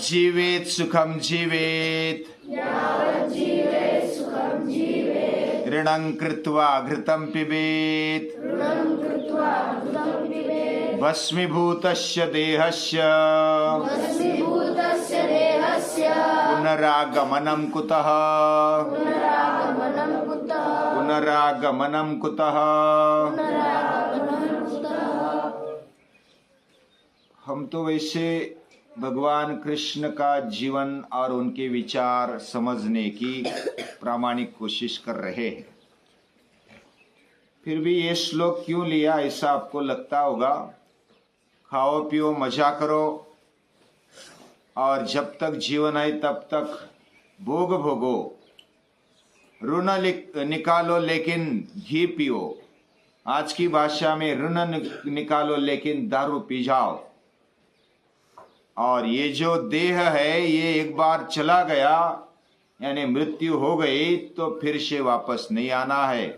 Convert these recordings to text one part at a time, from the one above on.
जीवेत सुखम जीवेत, ऋणं कृत्वा घृतं पिबेत, भस्मीभूतस्य देहस्य पुनरागमनं कुतः, पुनरागमनं कुतः। हम तो वैसे भगवान कृष्ण का जीवन और उनके विचार समझने की प्रामाणिक कोशिश कर रहे हैं, फिर भी ये श्लोक क्यों लिया ऐसा आपको लगता होगा। खाओ पियो मजा करो और जब तक जीवन है तब तक भोग भोगो, ऋण निकालो लेकिन घी पियो। आज की भाषा में ऋण निकालो लेकिन दारू पी जाओ। और ये जो देह है ये एक बार चला गया यानी मृत्यु हो गई तो फिर से वापस नहीं आना है।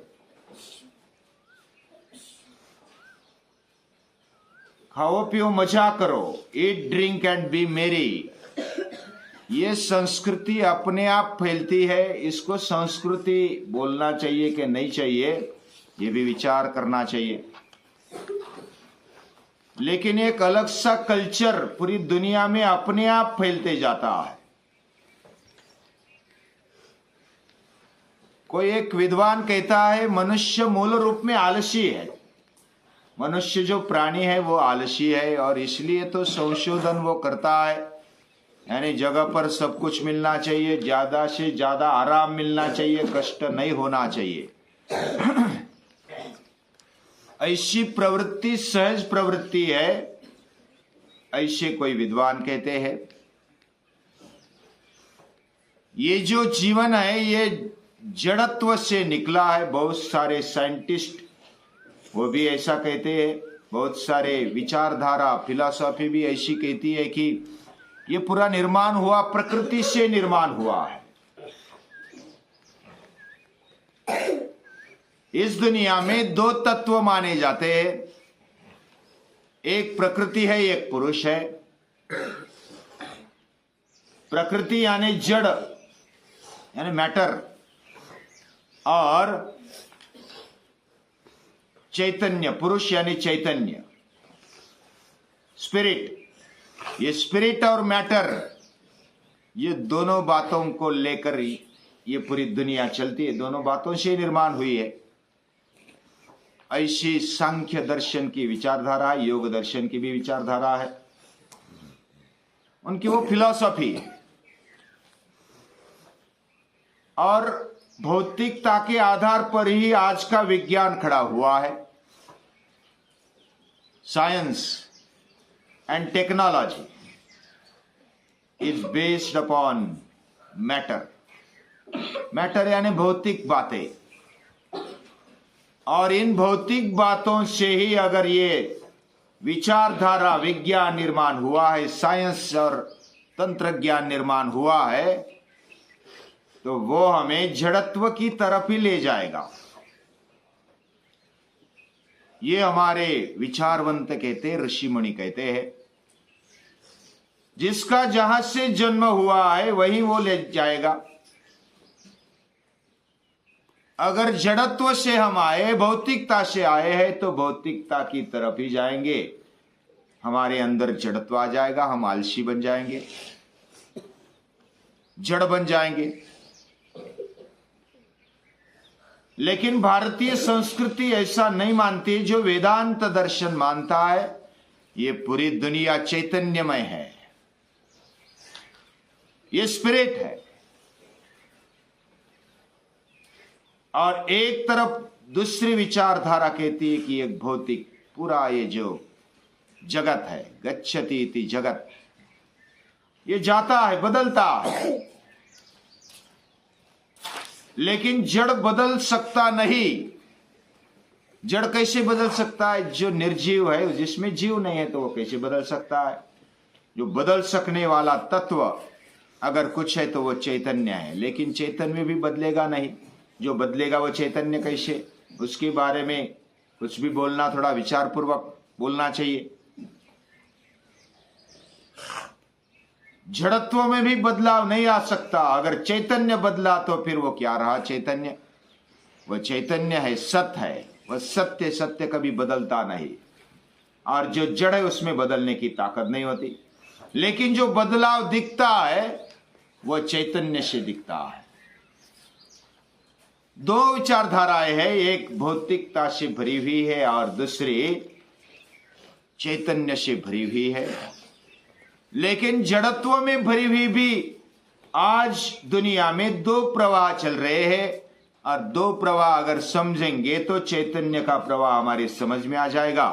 खाओ पियो मजा करो, ईट ड्रिंक एंड बी मेरी। ये संस्कृति अपने आप फैलती है, इसको संस्कृति बोलना चाहिए कि नहीं चाहिए ये भी विचार करना चाहिए। लेकिन एक अलग सा कल्चर पूरी दुनिया में अपने आप फैलते जाता है। कोई एक विद्वान कहता है मनुष्य मूल रूप में आलसी है। मनुष्य जो प्राणी है वो आलसी है और इसलिए तो संशोधन वो करता है, यानी जगह पर सब कुछ मिलना चाहिए, ज्यादा से ज्यादा आराम मिलना चाहिए, कष्ट नहीं होना चाहिए। ऐसी प्रवृत्ति सहज प्रवृत्ति है, ऐसे कोई विद्वान कहते हैं। ये जो जीवन है ये जड़त्व से निकला है। बहुत सारे साइंटिस्ट वो भी ऐसा कहते हैं, बहुत सारे विचारधारा फिलॉसफी भी ऐसी कहती है कि ये पूरा निर्माण हुआ प्रकृति से निर्माण हुआ है। इस दुनिया में दो तत्व माने जाते हैं, एक प्रकृति है एक पुरुष है। प्रकृति यानी जड़ यानी मैटर और चैतन्य पुरुष यानी चैतन्य स्पिरिट। ये स्पिरिट और मैटर ये दोनों बातों को लेकर ये पूरी दुनिया चलती है, दोनों बातों से निर्माण हुई है। ऐसी सांख्य दर्शन की विचारधारा है, योग दर्शन की भी विचारधारा है, उनकी वो फिलॉसफी है। और भौतिकता के आधार पर ही आज का विज्ञान खड़ा हुआ है। Science and technology is based upon matter. Matter यानी भौतिक बातें, और इन भौतिक बातों से ही अगर ये विचारधारा विज्ञान निर्माण हुआ है, साइंस और तंत्र ज्ञान निर्माण हुआ है, तो वो हमें जड़त्व की तरफ ही ले जाएगा। ये हमारे विचारवंत कहते हैं, ऋषि मुनि कहते हैं, जिसका जहां से जन्म हुआ है वही वो ले जाएगा। अगर जड़त्व से हम आए, भौतिकता से आए हैं, तो भौतिकता की तरफ ही जाएंगे। हमारे अंदर जड़त्व आ जाएगा, हम आलसी बन जाएंगे, जड़ बन जाएंगे। लेकिन भारतीय संस्कृति ऐसा नहीं मानती। जो वेदांत दर्शन मानता है ये पूरी दुनिया चैतन्यमय है, ये स्पिरिट है। और एक तरफ दूसरी विचारधारा कहती है कि एक भौतिक पूरा ये जो जगत है, गच्छति इति जगत, ये जाता है, बदलता है। लेकिन जड़ बदल सकता नहीं। जड़ कैसे बदल सकता है? जो निर्जीव है, जिसमें जीव नहीं है, तो वो कैसे बदल सकता है? जो बदल सकने वाला तत्व अगर कुछ है तो वो चैतन्य है। लेकिन चैतन्य भी बदलेगा नहीं। जो बदलेगा वो चैतन्य कैसे? उसके बारे में कुछ भी बोलना थोड़ा विचारपूर्वक बोलना चाहिए। जड़त्व में भी बदलाव नहीं आ सकता। अगर चैतन्य बदला तो फिर वो क्या रहा? चैतन्य, वह चैतन्य है, सत्य है। वह सत्य सत्य कभी बदलता नहीं, और जो जड़ है उसमें बदलने की ताकत नहीं होती। लेकिन जो बदलाव दिखता है वह चैतन्य से दिखता है। दो विचारधाराएं हैं, एक भौतिकता से भरी हुई है और दूसरी चैतन्य से भरी हुई है। लेकिन जड़त्व में भरी हुई भी आज दुनिया में दो प्रवाह चल रहे हैं, और दो प्रवाह अगर समझेंगे तो चैतन्य का प्रवाह हमारी समझ में आ जाएगा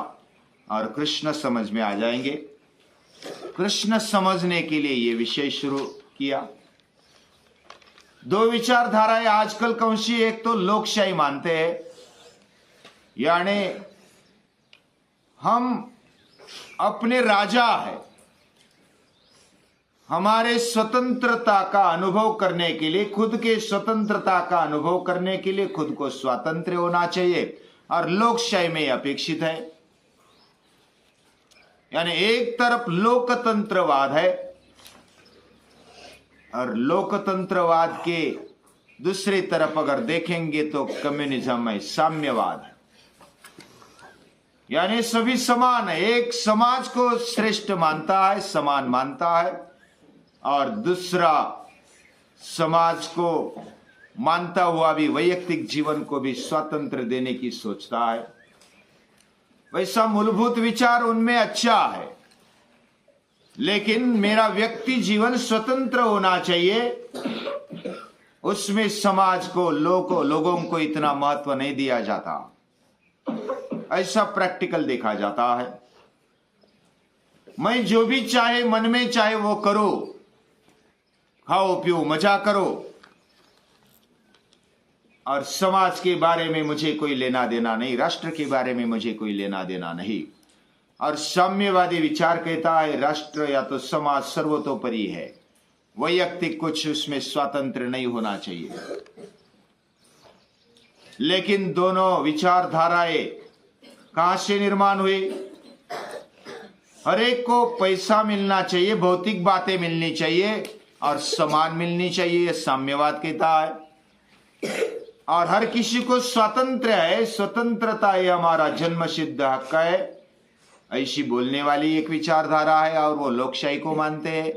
और कृष्ण समझ में आ जाएंगे। कृष्ण समझने के लिए ये विषय शुरू किया। दो विचारधाराएं आजकल कौन सी? एक तो लोकशाही मानते हैं, यानी हम अपने राजा है, हमारे स्वतंत्रता का अनुभव करने के लिए, खुद के स्वतंत्रता का अनुभव करने के लिए खुद को स्वतंत्र होना चाहिए, और लोकशाही में अपेक्षित है। यानी एक तरफ लोकतंत्रवाद है और लोकतंत्रवाद के दूसरी तरफ अगर देखेंगे तो कम्युनिज्म है, साम्यवाद है। यानी सभी समान है, एक समाज को श्रेष्ठ मानता है, समान मानता है, और दूसरा समाज को मानता हुआ भी वैयक्तिक जीवन को भी स्वतंत्र देने की सोचता है। वैसा मूलभूत विचार उनमें अच्छा है, लेकिन मेरा व्यक्ति जीवन स्वतंत्र होना चाहिए, उसमें समाज को, लोगों को इतना महत्व नहीं दिया जाता, ऐसा प्रैक्टिकल देखा जाता है। मैं जो भी चाहे, मन में चाहे वो करो, खाओ पियो मजा करो, और समाज के बारे में मुझे कोई लेना देना नहीं, राष्ट्र के बारे में मुझे कोई लेना देना नहीं। और साम्यवादी विचार कहता है राष्ट्र या तो समाज सर्वतोपरि है, वैयक्तिक कुछ उसमें स्वतंत्र नहीं होना चाहिए। लेकिन दोनों विचारधाराएं कहां से निर्माण हुई? हर एक को पैसा मिलना चाहिए, भौतिक बातें मिलनी चाहिए और समान मिलनी चाहिए, यह साम्यवाद कहता है। और हर किसी को स्वतंत्र है, स्वतंत्रता ये हमारा जन्म सिद्ध हक है, ऐसी बोलने वाली एक विचारधारा है। और वो लोकशाही को मानते हैं,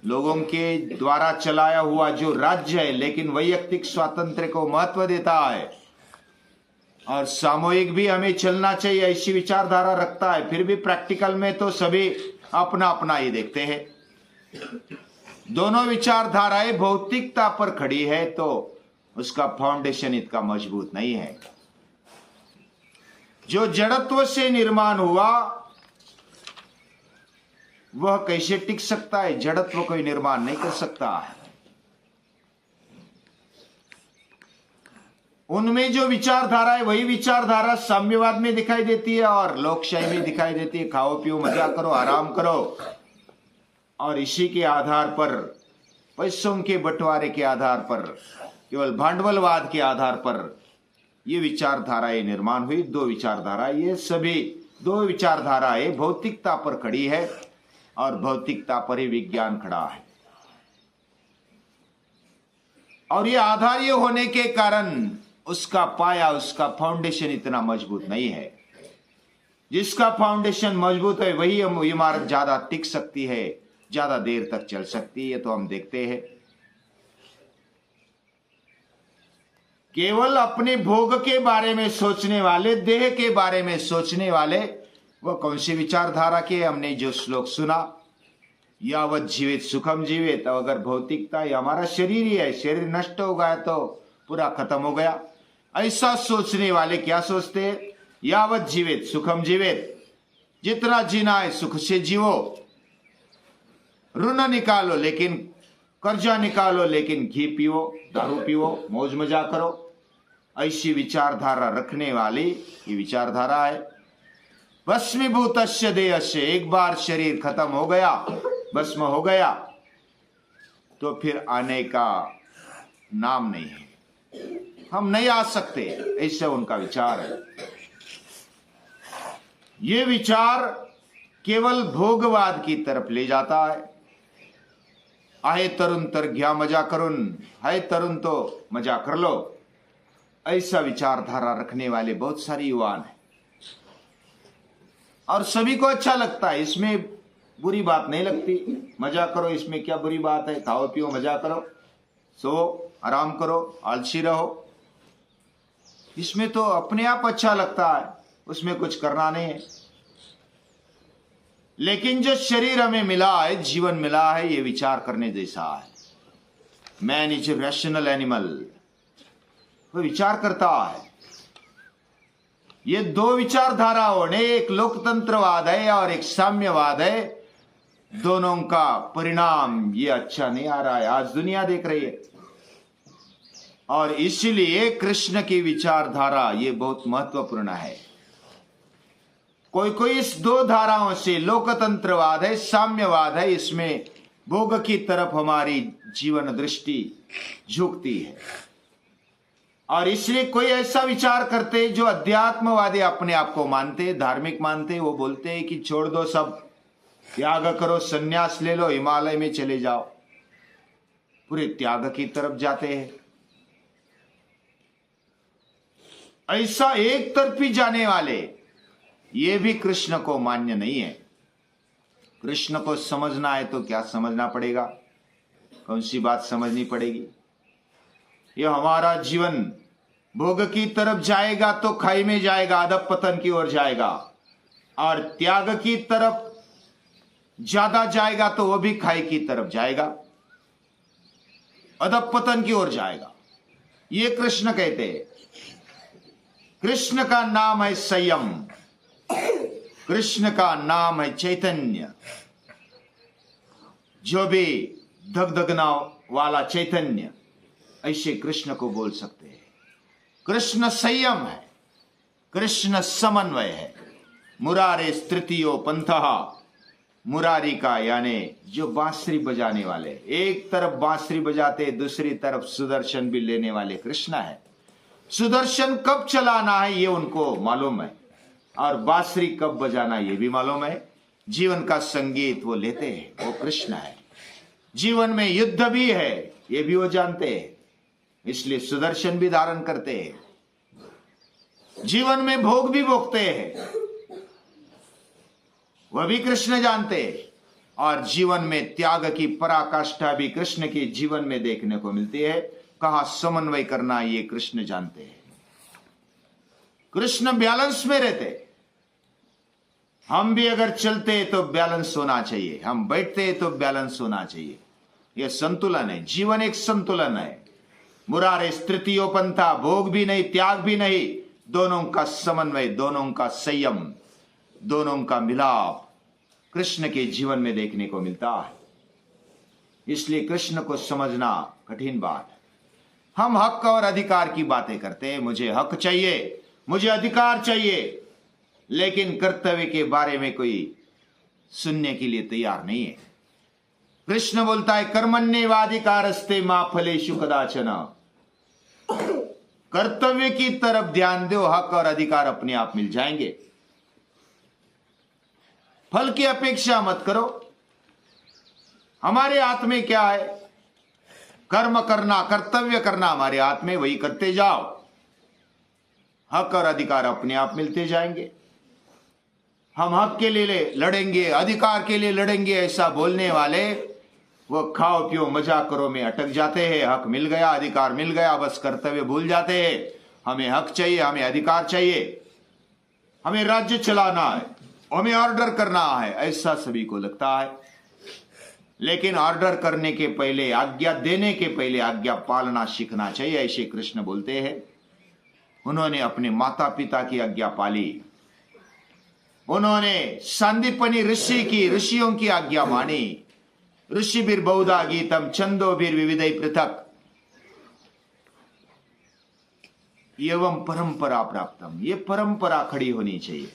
लोगों के द्वारा चलाया हुआ जो राज्य है, लेकिन वैयक्तिक स्वातंत्र्य को महत्व देता है, और सामूहिक भी हमें चलना चाहिए, ऐसी विचारधारा रखता है। फिर भी प्रैक्टिकल में तो सभी अपना अपना ही देखते हैं। दोनों विचारधाराएं भौतिकता पर खड़ी है तो उसका फाउंडेशन इतना मजबूत नहीं है। जो जड़त्व से निर्माण हुआ वह कैसे टिक सकता है? जड़त्व कोई निर्माण नहीं कर सकता है। उनमें जो विचारधारा है वही विचारधारा साम्यवाद में दिखाई देती है और लोकशाही में दिखाई देती है। खाओ पियो मजा करो, आराम करो, और इसी के आधार पर, पैसों के बंटवारे के आधार पर, केवल भांडवलवाद के आधार पर ये विचारधाराएं निर्माण हुई। दो विचारधारा, ये सभी दो विचारधाराएं भौतिकता पर खड़ी है और भौतिकता पर ही विज्ञान खड़ा है। और ये आधार ये होने के कारण उसका पाया, उसका फाउंडेशन इतना मजबूत नहीं है। जिसका फाउंडेशन मजबूत है वही इमारत ज्यादा टिक सकती है, ज्यादा देर तक चल सकती है। तो हम देखते हैं केवल अपने भोग के बारे में सोचने वाले, देह के बारे में सोचने वाले, वह कौन सी विचारधारा के? हमने जो श्लोक सुना, यावत जीवित सुखम जीवित। अगर भौतिकता ये हमारा शरीर ही है, शरीर नष्ट हो गया तो पूरा खत्म हो गया, ऐसा सोचने वाले क्या सोचते हैं? यावत जीवित सुखम जीवित, जितना जीना है सुख से जीवो, ऋण निकालो लेकिन कर्जा निकालो, लेकिन घी पियो, दारू पियो, मौज मजा करो। ऐसी विचारधारा रखने वाली ये विचारधारा है। भस्मीभूतस्य देहस्य, एक बार शरीर खत्म हो गया, भस्म हो गया, तो फिर आने का नाम नहीं है, हम नहीं आ सकते, ऐसा उनका विचार है। ये विचार केवल भोगवाद की तरफ ले जाता है। आहे तरुण तर घ्या मजा करून, है तरुण तो मजा कर लो, ऐसा विचारधारा रखने वाले बहुत सारे युवा हैं और सभी को अच्छा लगता है, इसमें बुरी बात नहीं लगती। मजा करो, इसमें क्या बुरी बात है, खाओ पियो मजा करो, सो आराम करो, आलसी रहो, इसमें तो अपने आप अच्छा लगता है, उसमें कुछ करना नहीं है। लेकिन जो शरीर हमें मिला है, जीवन मिला है, ये विचार करने जैसा है। Man is a rational animal, वो विचार करता है। ये दो विचारधाराओं ने, एक लोकतंत्रवाद है और एक साम्यवाद है, दोनों का परिणाम ये अच्छा नहीं आ रहा है, आज दुनिया देख रही है। और इसलिए कृष्ण की विचारधारा ये बहुत महत्वपूर्ण है। कोई कोई इस दो धाराओं से, लोकतंत्रवाद है, साम्यवाद है, इसमें भोग की तरफ हमारी जीवन दृष्टि झुकती है। और इसलिए कोई ऐसा विचार करते जो अध्यात्मवादी अपने आप को मानते, धार्मिक मानते, वो बोलते हैं कि छोड़ दो सब, त्याग करो, सन्यास ले लो, हिमालय में चले जाओ, पूरे त्याग की तरफ जाते हैं। ऐसा एक तरफी जाने वाले ये भी कृष्ण को मान्य नहीं है। कृष्ण को समझना है तो क्या समझना पड़ेगा, कौन सी बात समझनी पड़ेगी? ये हमारा जीवन भोग की तरफ जाएगा तो खाई में जाएगा, अधपतन की ओर जाएगा, और त्याग की तरफ ज्यादा जाएगा तो वो भी खाई की तरफ जाएगा, अधपतन की ओर जाएगा। ये कृष्ण कहते हैं। कृष्ण का नाम है संयम, कृष्ण का नाम है चैतन्य। जो भी धगधगना वाला चैतन्य, ऐसे कृष्ण को बोल सकते हैं। कृष्ण संयम है, कृष्ण समन्वय है। मुरारे तृतीयो पंथः, मुरारी का यानी जो बांसुरी बजाने वाले, एक तरफ बांसुरी बजाते, दूसरी तरफ सुदर्शन भी लेने वाले कृष्ण है। सुदर्शन कब चलाना है ये उनको मालूम है, और बांसुरी कब बजाना ये भी मालूम है। जीवन का संगीत वो लेते हैं, वो कृष्ण है। जीवन में युद्ध भी है ये भी वो जानते हैं, इसलिए सुदर्शन भी धारण करते हैं। जीवन में भोग भी भोगते हैं, वह भी कृष्ण जानते हैं। और जीवन में त्याग की पराकाष्ठा भी कृष्ण के जीवन में देखने को मिलती है। कहां समन्वय करना ये कृष्ण जानते हैं। कृष्ण बैलेंस में रहते। हम भी अगर चलते तो बैलेंस होना चाहिए, हम बैठते तो बैलेंस होना चाहिए। यह संतुलन है, जीवन एक संतुलन है। मुरारे तृतीयो पंथा, भोग भी नहीं त्याग भी नहीं, दोनों का समन्वय, दोनों का संयम, दोनों का मिलाप कृष्ण के जीवन में देखने को मिलता है। इसलिए कृष्ण को समझना कठिन बात है। हम हक और अधिकार की बातें करते हैं, मुझे हक चाहिए, मुझे अधिकार चाहिए, लेकिन कर्तव्य के बारे में कोई सुनने के लिए तैयार नहीं है। कृष्ण बोलता है कर्मण्येवाधिकारस्ते मा फलेषु कदाचन। कर्तव्य की तरफ ध्यान दो, हक और अधिकार अपने आप मिल जाएंगे। फल की अपेक्षा मत करो। हमारे हाथ में क्या है? कर्म करना, कर्तव्य करना हमारे हाथ में, वही करते जाओ, हक और अधिकार अपने आप मिलते जाएंगे। हम हक के लिए लड़ेंगे, अधिकार के लिए लड़ेंगे, ऐसा बोलने वाले वो खाओ पियो मजा करो में अटक जाते हैं। हक मिल गया, अधिकार मिल गया, बस कर्तव्य भूल जाते हैं। हमें हक चाहिए, हमें अधिकार चाहिए, हमें राज्य चलाना है, हमें ऑर्डर करना है, ऐसा सभी को लगता है। लेकिन ऑर्डर करने के पहले, आज्ञा देने के पहले आज्ञा पालना सीखना चाहिए, ऐसे कृष्ण बोलते हैं। उन्होंने अपने माता पिता की आज्ञा पाली, उन्होंने सांदीपनी ऋषियों की आज्ञा मानी। ऋषिभिर बहुधा गीतम छंदोभिर विविधै पृथक एवं परंपरा प्राप्तम। ये परंपरा खड़ी होनी चाहिए।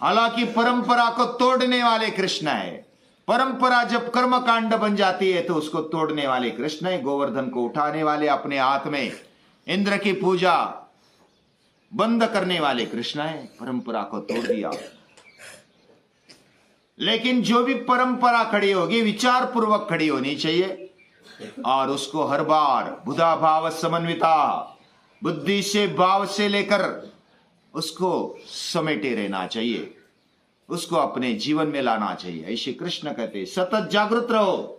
हालांकि परंपरा को तोड़ने वाले कृष्ण है। परंपरा जब कर्म कांड बन जाती है तो उसको तोड़ने वाले कृष्ण है। गोवर्धन को उठाने वाले, अपने हाथ में इंद्र की पूजा बंद करने वाले कृष्ण है। परंपरा को तोड़ दिया। लेकिन जो भी परंपरा खड़ी होगी विचार पूर्वक खड़ी होनी चाहिए और उसको हर बार बुधा भाव समन्विता, बुद्धि से भाव से लेकर उसको समेटे रहना चाहिए, उसको अपने जीवन में लाना चाहिए। ऐसे कृष्ण कहते हैं सतत जागृत रहो।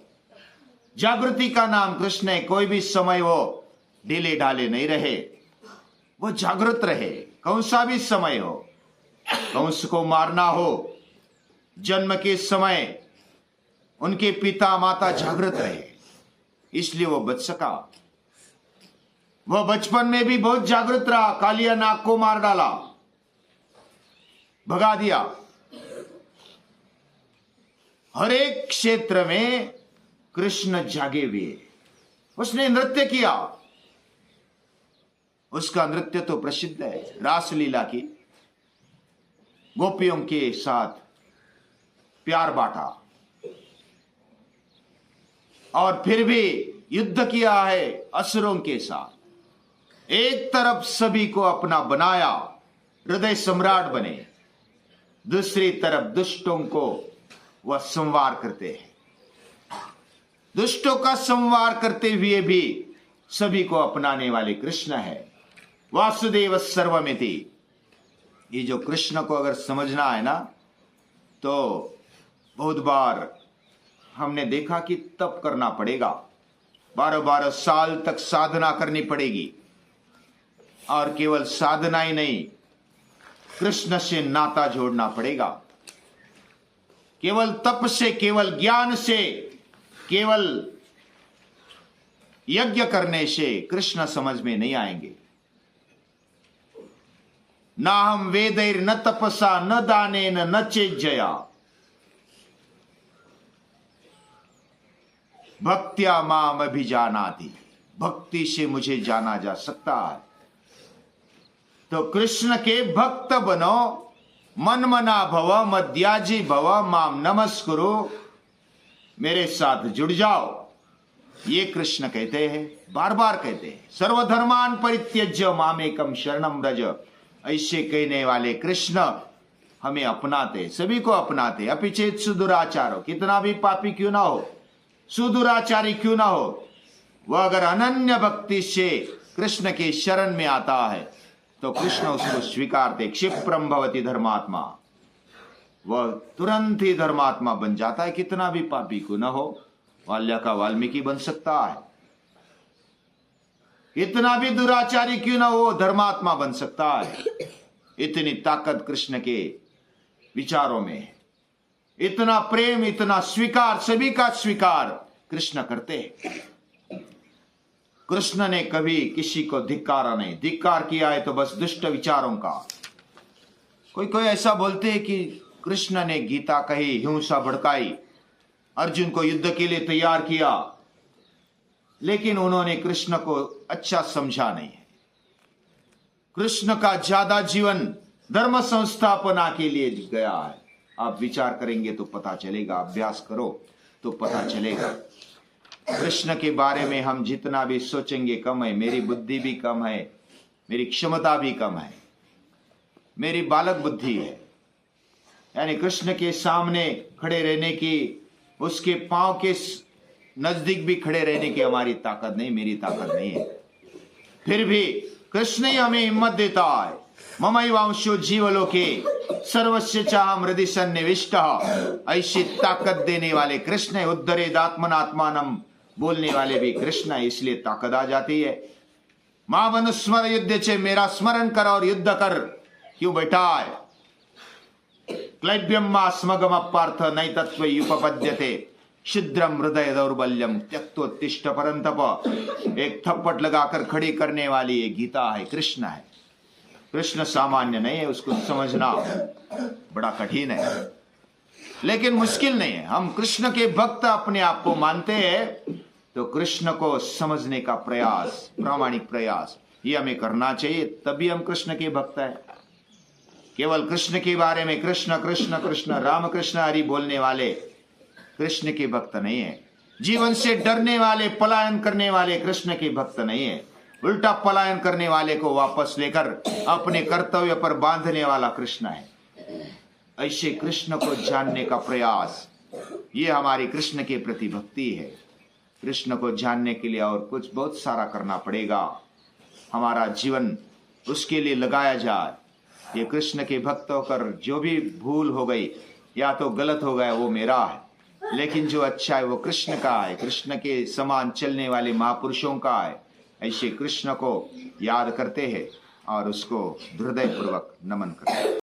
जागृति का नाम कृष्ण है। कोई भी समय वो ढीले ढाले नहीं रहे, वो जागृत रहे। कौन सा भी समय हो, कंस को मारना हो, जन्म के समय उनके पिता माता जागृत रहे, इसलिए वो बच सका। वह बचपन में भी बहुत जागृत रहा, कालिया नाग को मार डाला, भगा दिया। हर एक क्षेत्र में कृष्ण जागे हुए। उसने नृत्य किया, उसका नृत्य तो प्रसिद्ध है, रासलीला की। गोपियों के साथ प्यार बांटा और फिर भी युद्ध किया है असुरों के साथ। एक तरफ सभी को अपना बनाया, हृदय सम्राट बने, दूसरी तरफ दुष्टों को वह संवार करते हैं। दुष्टों का संवार करते हुए भी सभी को अपनाने वाले कृष्ण है। वासुदेव सर्वमिति। ये जो कृष्ण को अगर समझना है ना, तो बहुत बार हमने देखा कि तप करना पड़ेगा, 12-12 साल तक साधना करनी पड़ेगी। और केवल साधना ही नहीं, कृष्ण से नाता जोड़ना पड़ेगा। केवल तप से, केवल ज्ञान से, केवल यज्ञ करने से कृष्ण समझ में नहीं आएंगे। ना हम वेदैर न तपसा न दानेन न चेज्जया भक्त्या माम अभिजानाति। भक्ति से मुझे जाना जा सकता है। तो कृष्ण के भक्त बनो, मनमना भव, मद्याजी भव, माम नमस्कुरु, मेरे साथ जुड़ जाओ। ये कृष्ण कहते हैं, बार बार कहते हैं। सर्वधर्मान परित्यज्य मामेकम शरणम व्रज। ऐसे कहने वाले कृष्ण हमें अपनाते, सभी को अपनाते। अपिचेत सुदुराचारो, कितना भी पापी क्यों ना हो, सुदुराचारी क्यों ना हो, वह अगर अनन्य भक्ति से कृष्ण के शरण में आता है तो कृष्ण उसको स्वीकारते। क्षिप्रम भवति धर्मात्मा, वह तुरंत ही धर्मात्मा बन जाता है। कितना भी पापी क्यों ना हो, वाल्य का वाल्मीकि बन सकता है। इतना भी दुराचारी क्यों ना हो, धर्मात्मा बन सकता है। इतनी ताकत कृष्ण के विचारों में है। इतना प्रेम, इतना स्वीकार, सभी का स्वीकार कृष्ण करते हैं। कृष्ण ने कभी किसी को धिक्कारा नहीं। धिक्कार किया है तो बस दुष्ट विचारों का। कोई कोई ऐसा बोलते हैं कि कृष्ण ने गीता कही, हिंसा भड़काई, अर्जुन को युद्ध के लिए तैयार किया, लेकिन उन्होंने कृष्ण को अच्छा समझा नहीं है। कृष्ण का ज्यादा जीवन धर्म संस्थापना के लिए गया है। आप विचार करेंगे तो पता चलेगा, अभ्यास करो तो पता चलेगा। कृष्ण के बारे में हम जितना भी सोचेंगे कम है। मेरी बुद्धि भी कम है, मेरी क्षमता भी कम है, मेरी बालक बुद्धि है। यानी कृष्ण के सामने खड़े रहने की, उसके पांव के नजदीक भी खड़े रहने की हमारी ताकत नहीं, मेरी ताकत नहीं है। फिर भी कृष्ण ही हमें हिम्मत देता है। ममैवांशो जीवलोके सर्वस्य चाहम हृदि सन्निविष्ट। ऐसी ताकत देने वाले कृष्ण है। उद्धरेदात्मनात्मानम बोलने वाले भी कृष्ण है, इसलिए ताकत आ जाती है। मां मनुस्मर युद्ध चे, मेरा स्मरण कर और युद्ध कर। क्यों बेटा है? क्लैब्यम मा स्मगम अपार्थ नैतत्व उपपद्यते छिद्रम हृदय दौर्बल्यम त्यक्तोत्तिष्ठ परंतप। एक थप्पड़ लगाकर खड़ी करने वाली ये गीता है, कृष्ण है। कृष्ण सामान्य नहीं है, उसको समझना बड़ा कठिन है, लेकिन मुश्किल नहीं है। हम कृष्ण के भक्त अपने आप को मानते हैं तो कृष्ण को समझने का प्रयास, प्रामाणिक प्रयास, ये हमें करना चाहिए, तभी हम कृष्ण के भक्त हैं। केवल कृष्ण के बारे में कृष्ण कृष्ण कृष्ण राम कृष्ण हरि बोलने वाले कृष्ण के भक्त नहीं है। जीवन से डरने वाले, पलायन करने वाले कृष्ण के भक्त नहीं है। उल्टा पलायन करने वाले को वापस लेकर अपने कर्तव्य पर बांधने वाला कृष्ण है। ऐसे कृष्ण को जानने का प्रयास, ये हमारी कृष्ण के प्रति भक्ति है। कृष्ण को जानने के लिए और कुछ बहुत सारा करना पड़ेगा, हमारा जीवन उसके लिए लगाया जाए। ये कृष्ण के भक्त होकर जो भी भूल हो गई या तो गलत हो गया वो मेरा है, लेकिन जो अच्छा है वो कृष्ण का है, कृष्ण के समान चलने वाले महापुरुषों का है। ऐसे कृष्ण को याद करते हैं और उसको हृदयपूर्वक नमन करते हैं।